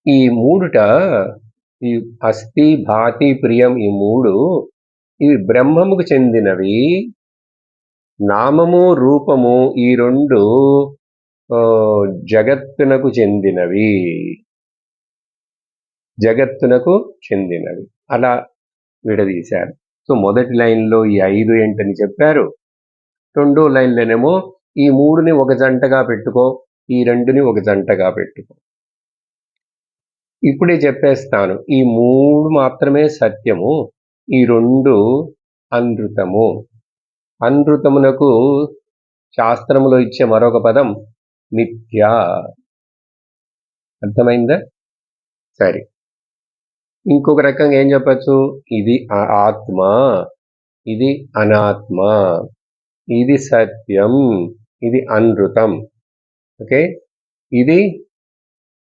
ఈ మూడుట, ఈ అస్థి భాతి ప్రియం, ఈ మూడు ఇవి బ్రహ్మముకు చెందినవి. నామము రూపము ఈ రెండు జగత్తునకు చెందినవి. అలా విడదీశారు. సో మొదటి లైన్లో ఈ 5 ఏంటని చెప్పారు. రెండో లైన్లోనేమో ఈ 3ని ఒక జంటగా పెట్టుకో, ఈ 2ని ఒక జంటగా పెట్టుకో. ఇప్పుడే చెప్పేస్తాను, ఈ 3 మాత్రమే సత్యము, ఈ 2 అనృతము. అనృతమునకు శాస్త్రములో ఇచ్చే మరొక పదం నిత్య. అర్థమైందా? సరే, ఇంకొక రకంగా ఏం చెప్పచ్చు, ఇది ఆత్మ, ఇది అనాత్మ, ఇది సత్యం, ఇది అనృతం. ఓకే, ఇది